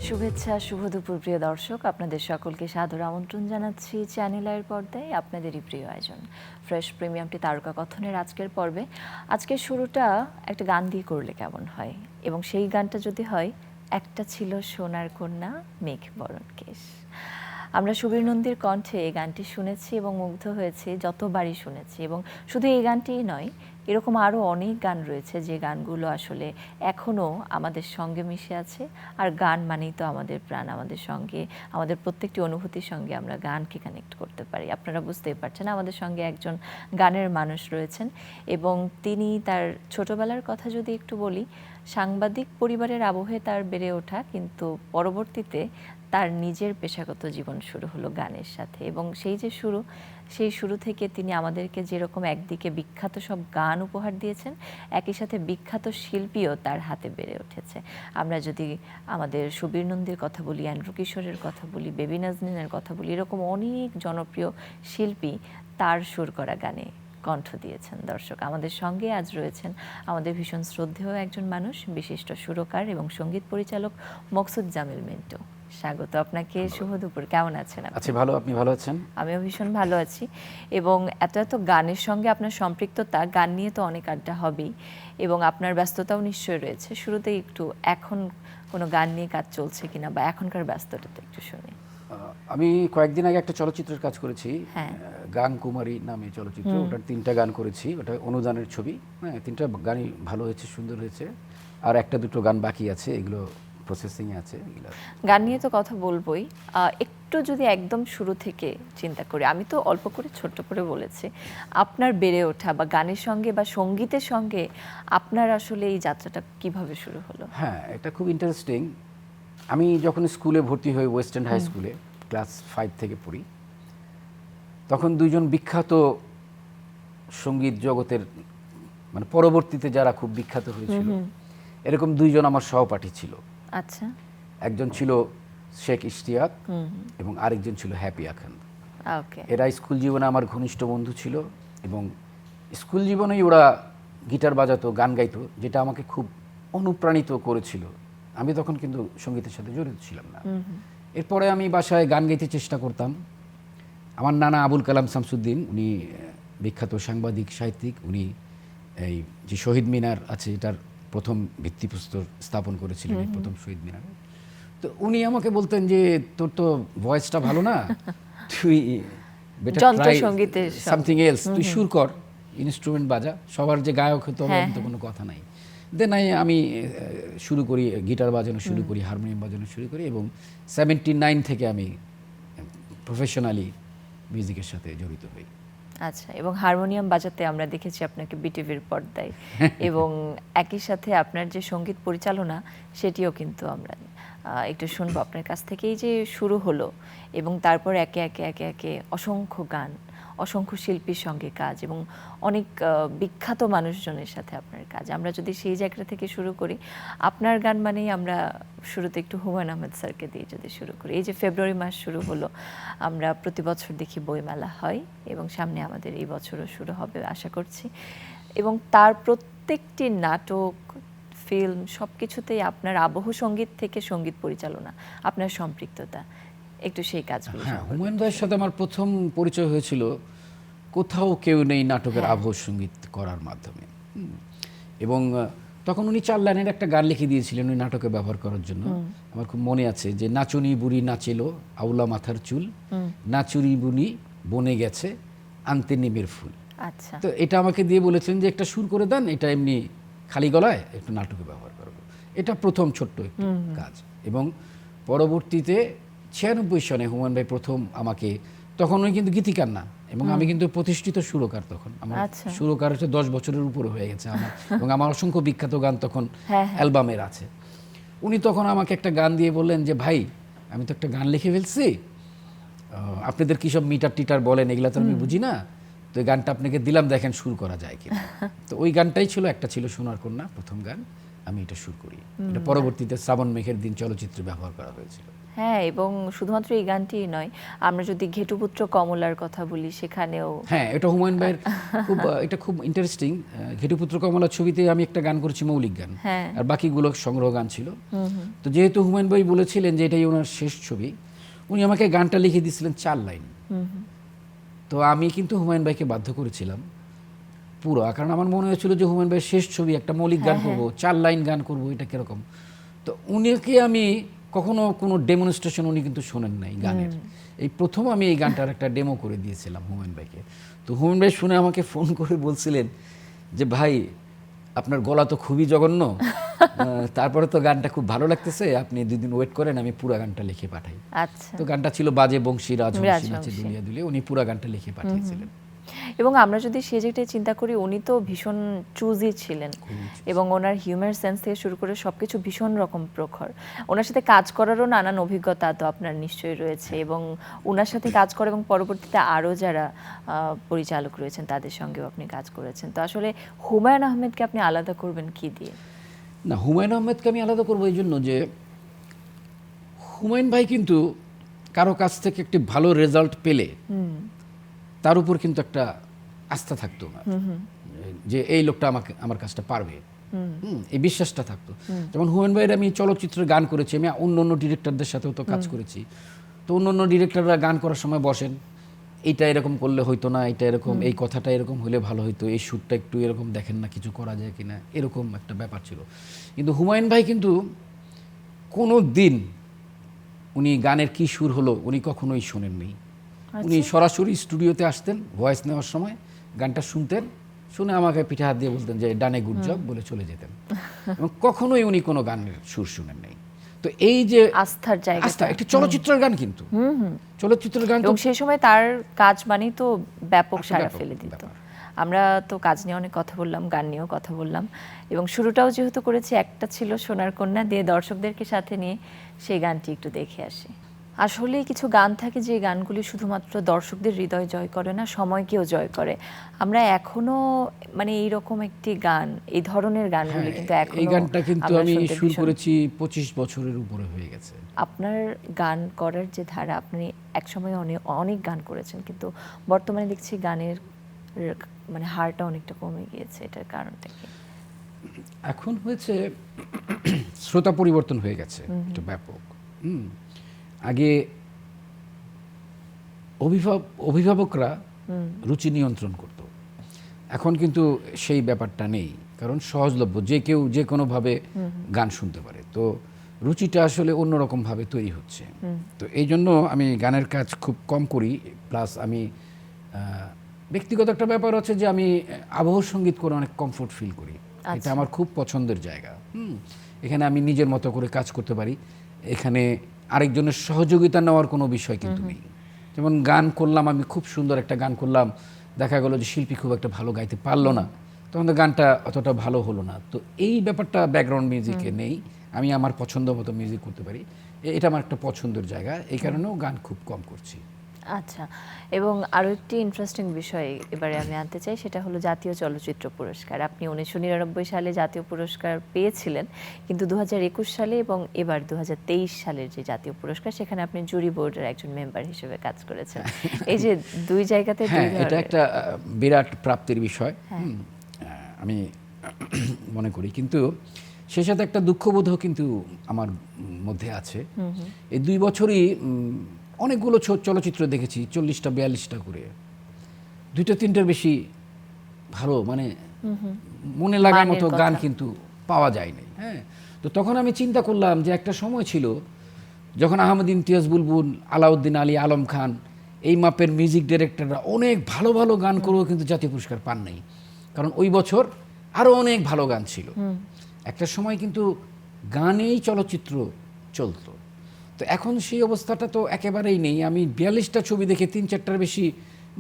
শুভেচ্ছা, শুভ দুপুর প্রিয় দর্শক। আপনাদের সকলকে সাদর আমন্ত্রণ জানাচ্ছি চ্যানেল আইয়ের পর্দায় আপনাদেরই প্রিয় আয়োজন ফ্রেশ প্রিমিয়ামটি তারকা কথনের আজকের পর্বে। আজকের শুরুটা একটা গান দিয়ে করলে কেমন হয়, এবং সেই গানটা যদি হয় একটা ছিল সোনার কন্যা মেঘ বরণ কেশ। আমরা সুবীর নন্দীর কণ্ঠে এই গানটি শুনেছি এবং মুগ্ধ হয়েছি যতবারই শুনেছি। এবং শুধু এই গানটিই নয়, এরকম আরও অনেক গান রয়েছে যে গানগুলো আসলে এখনও আমাদের সঙ্গে মিশে আছে। আর গান মানেই তো আমাদের প্রাণ, আমাদের সঙ্গে, আমাদের প্রত্যেকটি অনুভূতির সঙ্গে আমরা গানকে কানেক্ট করতে পারি। আপনারা বুঝতেই পারছেন আমাদের সঙ্গে একজন গানের মানুষ রয়েছেন, এবং তিনি তার ছোটবেলার কথা যদি একটু বলি, সাংবাদিক পরিবারের আবহে তার বেড়ে ওঠা, কিন্তু পরবর্তীতে তার নিজের পেশাগত জীবন শুরু হলো গানের সাথে। এবং সেই যে শুরু, সেই শুরু থেকে তিনি আমাদেরকে যেরকম একদিকে বিখ্যাত সব গান উপহার দিয়েছেন, একই সাথে বিখ্যাত শিল্পীও তার হাতে বেড়ে উঠেছে। আমরা যদি আমাদের সুবীর নন্দীর কথা বলি, অ্যান্ড্রু কিশোরের কথা বলি, বেবি নাজনীনের কথা বলি, এরকম অনেক জনপ্রিয় শিল্পী তার সুর করা গানে কণ্ঠ দিয়েছেন। দর্শক, আমাদের সঙ্গে আজ রয়েছেন আমাদের ভীষণ শ্রদ্ধেয় একজন মানুষ, বিশিষ্ট সুরকার এবং সঙ্গীত পরিচালক মকসুদ জামিল মিন্টু। স্বাগত আপনাকে, শুভ দুপুর। কেমন আছেন আপনি? আচ্ছা, ভালো। আপনি ভালো আছেন? আমিও ভীষণ ভালো আছি। এবং এত এত গানের সঙ্গে আপনার সম্পৃক্ততা, গান নিয়ে তো অনেক আড্ডা হবেই, এবং আপনার ব্যস্ততাও নিশ্চয়ই রয়েছে। শুরুতেই একটু এখন কোনো গান নিয়ে কাজ চলছে কিনা, বা এখনকার ব্যস্ততাটা একটু শুনি। আমি কয়েকদিন আগে একটা চলচ্চিত্রের কাজ করেছি, হ্যাঁ। গান কুমারী নামে চলচ্চিত্র। ওটার 3টা গান করেছি, ওটা অনুদানের ছবি। হ্যাঁ, 3টা গানই ভালো হয়েছে, সুন্দর হয়েছে। আর একটা দুটো গান বাকি আছে, এগুলো প্রসেসিংয়ে আছে। গান নিয়ে তো কথা বলবোই। একটু যদি একদম শুরু থেকে চিন্তা করি, আমি তো অল্প করে ছোট্ট করে বলেছি, আপনার বেড়ে ওঠা বা গানের সঙ্গে বা সঙ্গীতের সঙ্গে আপনার আসলে এই যাত্রাটা কিভাবে শুরু হলো? হ্যাঁ, এটা খুব ইন্টারেস্টিং। আমি যখন স্কুলে ভর্তি হই, ওয়েস্টার্ন হাই স্কুলে ক্লাস 5 থেকে পড়ি, তখন দুইজন বিখ্যাত সঙ্গীত জগতের, মানে পরবর্তীতে যারা খুব বিখ্যাত হয়েছিল, এরকম দুইজন আমার সহপাঠী ছিল। আচ্ছা। একজন ছিল শেখ ইশতিয়াক এবং আরেকজন ছিল হ্যাপি আখান। ওকে। এরা স্কুল জীবনে আমার ঘনিষ্ঠ বন্ধু ছিল, এবং স্কুল জীবনেই ওরা গিটার বাজাতো, গান গাইতো, যেটা আমাকে খুব অনুপ্রাণিত করেছিল। আমি তখন কিন্তু সঙ্গীতের সাথে জড়িত ছিলাম না। এরপরে আমি বাসায় গান গাইতে চেষ্টা করতাম। আমার নানা আবুল কালাম শামসুদ্দিন, উনি বিখ্যাত সাংবাদিক, সাহিত্যিক। উনি এই যে শহীদ মিনার আছে, এটার প্রথম ভিত্তিপ্রস্তর স্থাপন করেছিলেন, এই প্রথম শহীদ মিনারে। তো উনি আমাকে বলতেন যে, তোর তো ভয়েসটা ভালো না, তুই বেটার ট্রাই সামথিং এলস, তুই সুর কর, ইনস্ট্রুমেন্ট বাজা, সবার যে গায়ক হতে হবে এমন তো কোনো কথা নাই। দেন আমি শুরু করি, গিটার বাজানো শুরু করি, হারমোনিয়াম বাজানো শুরু করি, এবং 79 থেকে আমি প্রফেশনালি মিউজিকের সাথে জড়িত হই। আচ্ছা। এবং হারমোনিয়াম বাজাতে আমরা দেখেছি আপনাকে বিটিভির পর্দায়, এবং একই সাথে আপনার যে সঙ্গীত পরিচালনা, সেটিও কিন্তু আমরা একটু শুনবো আপনার কাছ থেকেই। যে শুরু হলো এবং তারপর একে একে একে একে অসংখ্য গান, অসংখ্য শিল্পীর সঙ্গে কাজ, এবং অনেক বিখ্যাত মানুষজনের সাথে আপনার কাজ। আমরা যদি সেই জায়গা থেকে শুরু করি, আপনার গান মানেই আমরা শুরুতে একটু হুমায়ুন আহমেদ স্যারকে দিয়ে যদি শুরু করি। এই যে ফেব্রুয়ারি মাস শুরু হলো, আমরা প্রতি বছর দেখি বইমেলা হয়, এবং সামনে আমাদের এই বছরও শুরু হবে আশা করছি। এবং তার প্রত্যেকটি নাটক, ফিল্ম, সব কিছুতেই আপনার আবহ সঙ্গীত থেকে সঙ্গীত পরিচালনা, আপনার সম্পৃক্ততা, একটু সেই কাজগুলো। হ্যাঁ, হুমায়ুন ভাইয়ের সাথে আমার প্রথম পরিচয় হয়েছিল কোথাও কেউ নেই নাটকের আবহ সঙ্গীত করার মাধ্যমে। এবং তখন উনি 4 লাইনের একটা গান লিখে দিয়েছিলেন ওই নাটকে ব্যবহার করার জন্য। আমার খুব মনে আছে যে, নাচুনি বুড়ি নাচিল আউলা মাথার চুল, নাচুরি বুনি বনে গেছে আনতে নিমের ফুল। আচ্ছা। তো এটা আমাকে দিয়ে বলেছেন যে, একটা সুর করে দেন, এটা এমনি খালি গলায় একটু নাটকে ব্যবহার করবো। এটা প্রথম ছোট্ট একটু কাজ। এবং পরবর্তীতে 96 সনে হুমায়ুন ভাই প্রথম আমাকে, তখন উনি কিন্তু গীতিকার না, এবং আমি কিন্তু প্রতিষ্ঠিত সুরকার তখন। আমার সুরকার হচ্ছে 10 বছরের উপরে হয়ে গেছে আমার, এবং আমার অসংখ্য বিখ্যাত গান তখন অ্যালবামের আছে। উনি তখন আমাকে একটা গান দিয়ে বললেন যে, ভাই আমি তো একটা গান লিখে ফেলছি, আপনাদের কী সব মিটার টিটার বলেন, এগুলা তো আমি বুঝি না, তো এই গানটা আপনাকে দিলাম, দেখেন সুর করা যায় কিনা। তো ওই গানটাই ছিল, একটা ছিল সোনার কন্যা, প্রথম গান, আমি এটা সুর করি। এটা পরবর্তীতে শ্রাবণ মেঘের দিন চলচ্চিত্রে ব্যবহার করা হয়েছিল। হ্যাঁ, এবং শুধুমাত্র এই গানটিই নয়, আমরা যদি ঘেটুপুত্র কমলার কথা বলি সেখানেও হ্যাঁ, এটা হুমায়ুন ভাইয়ের খুব এটা খুব ইন্টারেস্টিং। ঘেটুপুত্র কমলা ছবিতে আমি একটা গান করেছি, মৌলিক গান, হ্যাঁ আর বাকিগুলো সংগ্রহ গান ছিল। তো যেহেতু হুমায়ুন ভাই বলেছিলেন যে এটাই ওনার শেষ ছবি, উনি আমাকে গানটা লিখে দিয়েছিলেন 4 লাইন। তো আমি কিন্তু হুমায়ুন ভাইকে বাধ্য করেছিলাম পুরো, কারণ আমার মনে হয়েছিল যে হুমায়ুন ভাইয়ের শেষ ছবি, একটা মৌলিক গান করব, 4 লাইন গান করব, এটা কিরকম। তো উনিকে আমি কখনো কোনো ডেমনস্ট্রেশন উনি কিন্তু শোনেন নাই গানের, এই প্রথম আমি এই গানটার একটা ডেমো করে দিয়েছিলাম হুমায়ুন ভাইকে। তো হুমায়ুন ভাই শুনে আমাকে ফোন করে বলছিলেন যে ভাই আপনার গলা তো খুবই জঘন্য, তারপরে তো গানটা খুব ভালো লাগতেছে, আপনি 2 দিন ওয়েট করেন, আমি পুরো গানটা লিখে পাঠাই। আচ্ছা। তো গানটা ছিল বাজে বংশী রাজহংসী নাচে রাজবংশী। দুলিয়া দুলিয়া, উনি পুরো গানটা লিখে পাঠিয়েছিলেন। এবং আমরা যদি সে জায়গাটায় চিন্তা করি, উনি তো ভীষণ চুজি ছিলেন এবং ওনার হিউমার সেন্স থেকে শুরু করে সবকিছু ভীষণ রকম প্রখর। ওনার সাথে কাজ করারও নানান অভিজ্ঞতা তো আপনার নিশ্চয়ই রয়েছে, এবং ওনার সাথে কাজ করে এবং পরবর্তীতে আরও যারা পরিচালক রয়েছেন তাদের সঙ্গেও আপনি কাজ করেছেন। তো আসলে হুমায়ুন আহমেদকে আপনি আলাদা করবেন কি দিয়ে? না, হুমায়ুন আহমেদকে আমি আলাদা করবো এই জন্য যে হুমায়ুন ভাই কিন্তু কারো কাছ থেকে একটি ভালো রেজাল্ট পেলে তার উপর কিন্তু একটা আস্থা থাকতো না যে এই লোকটা আমাকে আমার কাজটা পারবে, এই বিশ্বাসটা থাকতো। যেমন হুমায়ুন ভাইয়ের আমি চলচ্চিত্রের গান করেছি, আমি অন্য অন্য ডিরেক্টরদের সাথেও তো কাজ করেছি। তো অন্য অন্য ডিরেক্টররা গান করার সময় বসেন, এইটা এরকম করলে হইতো না, এটা এরকম, এই কথাটা এরকম হলে ভালো হইতো, এই শ্যুটটা একটু এরকম দেখেন না, কিছু করা যায় কিনা, এরকম একটা ব্যাপার ছিল। কিন্তু হুমায়ুন ভাই কিন্তু কোনো দিন উনি গানের কি সুর হলো উনি কখনোই শোনেননি। উনি সরাসরি স্টুডিওতে আসতেন, ভয়েস নেওয়ার সময় গানটা শুনতেন, শুনে আমাকে পিঠে হাত দিয়ে বলতেন যে ডানে গুড জব বলে চলে যেতেন, এবং কখনোই উনি কোনো গানের সুর শুনেন নাই। তো এই যে আস্থার জায়গা, আস্থা, একটি চলচ্চিত্রের গান, কিন্তু চলচ্চিত্রের গান তো এবং সেই সময় তার কাজ মানেই তো ব্যাপক একটা সাড়া ব্যাপক ফেলে দিত। ব্যাপার। আমরা তো কাজ নিয়ে অনেক কথা বললাম, গান নিয়েও কথা বললাম, এবং শুরুটাও যেহেতু করেছি একটা ছিল সোনার কন্যা দিয়ে, দর্শকদেরকে সাথে নিয়ে সেই গানটি একটু দেখে আসি। আসলে কিছু গান থাকে যে গানগুলি শুধুমাত্র দর্শকদের হৃদয় জয় করে না, সময়কেও জয় করে। আমরা এখনো মানে এইরকম একটি গান, এই ধরনের গানগুলি কিন্তু এখনো এই গানটা কিন্তু আমরা আমি শুনতে শুরু ভীষণ- করেছি 25 বছরের উপরে হয়ে গেছে। আপনার গান করার যে ধারা, আপনি একসময় অনেক অনেক গান করেছেন, কিন্তু বর্তমানে দেখছি গানের মানে হারটা অনেকটা কমে গিয়েছে। এটার কারণটা কি? এখন হয়েছে শ্রোতা পরিবর্তন হয়ে গেছে, এটা ব্যাপক। আগে অভিভাবকরা রুচি নিয়ন্ত্রণ করত, এখন কিন্তু সেই ব্যাপারটা নেই, কারণ সহজলভ্য, যে কেউ যে কোনোভাবে গান শুনতে পারে। তো রুচিটা আসলে অন্যরকমভাবে তৈরি হচ্ছে। তো এই জন্য আমি গানের কাজ খুব কম করি। প্লাস আমি ব্যক্তিগত একটা ব্যাপার হচ্ছে যে আমি আবহ সঙ্গীত করে অনেক কমফোর্ট ফিল করি। এটা আমার খুব পছন্দের জায়গা। এখানে আমি নিজের মতো করে কাজ করতে পারি, এখানে আরেকজনের সহযোগিতা নেওয়ার কোনো বিষয় কিন্তু নেই। যেমন গান করলাম, আমি খুব সুন্দর একটা গান করলাম, দেখা গেল যে শিল্পী খুব একটা ভালো গাইতে পারলো না, তখন তো গানটা অতটা ভালো হলো না। তো এই ব্যাপারটা ব্যাকগ্রাউন্ড মিউজিকে নেই, আমি আমার পছন্দ মতো মিউজিক করতে পারি, এটা আমার একটা পছন্দের জায়গা, এই কারণেও গান খুব কম করছি। আচ্ছা, এবং আরও একটি ইন্টারেস্টিং বিষয় এবারে আমি আনতে চাই, সেটা হলো জাতীয় চলচ্চিত্র পুরস্কার। আপনি 1999 সালে জাতীয় পুরস্কার পেয়েছিলেন, কিন্তু 2021 সালে এবং এবার 2023 সালের যে জাতীয় পুরস্কার, সেখানে আপনি জুরি বোর্ডের একজন মেম্বার হিসেবে কাজ করেছেন। এই যে দুই জায়গাতে হ্যাঁ, এটা একটা বিরাট প্রাপ্তির বিষয়, আমি মনে করি। কিন্তু সে সাথে একটা দুঃখবোধও কিন্তু আমার মধ্যে আছে। এই 2 বছরই অনেকগুলো চলচ্চিত্র দেখেছি, 40টা 42টা করে, 2-3টার বেশি ভালো মানে মনে লাগার মতো গান কিন্তু পাওয়া যায়নি। হ্যাঁ, তো তখন আমি চিন্তা করলাম যে একটা সময় ছিল যখন আহমেদ ইমতিয়াজ বুলবুল, আলাউদ্দিন আলী, আলম খান, এই মাপের মিউজিক ডাইরেক্টররা অনেক ভালো ভালো গান করেও কিন্তু জাতীয় পুরস্কার পান নাই, কারণ ওই বছর আরও অনেক ভালো গান ছিল। একটা সময় কিন্তু গানেই চলচ্চিত্র চলতো। তো এখন সেই অবস্থাটা তো একেবারেই নেই। আমি 42টা ছবি দেখে 3-4টার বেশি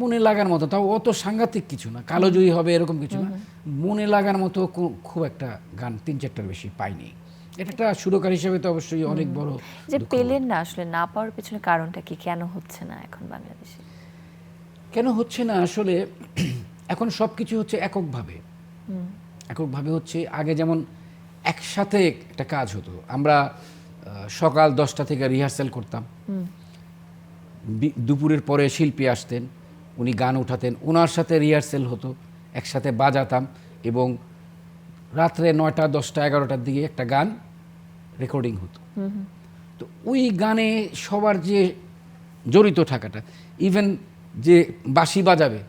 মনে লাগার মতো, তাও অত সাংঘাতিক কিছু না, কালোজয়ী হবে এরকম কিছু না, মনে লাগার মতো খুব একটা গান 3-4টার বেশি পাইনি। এটা একটা সুরকার হিসেবে তো অবশ্যই অনেক বড়। যে পেলেন না, আসলে না পাওয়ার পেছনে কারণটা কি? কেন হচ্ছে না এখন বাংলাদেশে? কেন হচ্ছে না আসলে, এখন সব কিছু হচ্ছে এককভাবে হচ্ছে। আগে যেমন একসাথে একটা কাজ হতো, আমরা সকাল 10টা থেকে রিহার্সাল করতাম। দুপুরের পরে শিল্পী আসতেন, উনি গান উঠাতেন, ওনার সাথে রিহার্সাল হতো, একসাথে বাজাতাম এবং রাত্রে 9টা 10টা 11টার দিকে একটা গান রেকর্ডিং হতো। তো ওই গানে সবার যে জড়িত থাকাটা, ইভেন যে বাঁশি বাজাবে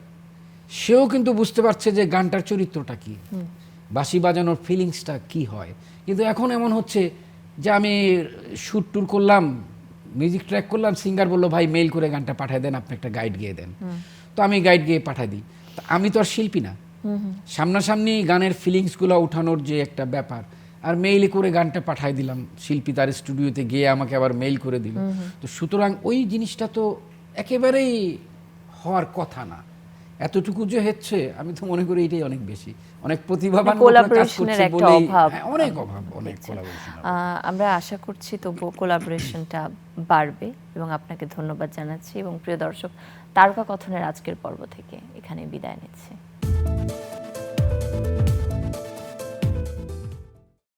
সেও কিন্তু বুঝতে পারছে যে গানটার চরিত্রটা কি, বাঁশি বাজানোর ফিলিংসটা কি হয়। কিন্তু এখন এমন হচ্ছে যে আমি শুট টুর করলাম, মিউজিক ট্র্যাক করলাম, সিঙ্গার বললো ভাই মেইল করে গানটা পাঠিয়ে দেন, আপনি একটা গাইড গেয়ে দেন। তো আমি গাইড গেয়ে পাঠিয়ে দিই। তো আমি তো আর শিল্পী না, সামনাসামনি গানের ফিলিংসগুলো উঠানোর যে একটা ব্যাপার, আর মেইলে করে গানটা পাঠিয়ে দিলাম, শিল্পী তার স্টুডিওতে গিয়ে আমাকে আবার মেইল করে দিল। তো সুতরাং ওই জিনিসটা তো একেবারেই হওয়ার কথা না। এতটুকু যে হচ্ছে, আমি তো মনে করি এটাই অনেক বেশি, অনেক প্রতিভাবান লোকরা কাজ করছে বলেই, অনেক অভাব, অনেক কোলাবোরেশন। আমরা আশা করছি তবু কোলাবোরেশনটা বাড়বে এবং আপনাকে ধন্যবাদ জানাচ্ছি এবং প্রিয় দর্শক, তারকা কথনের আজকের পর্ব থেকে এখানে বিদায় নিচ্ছি।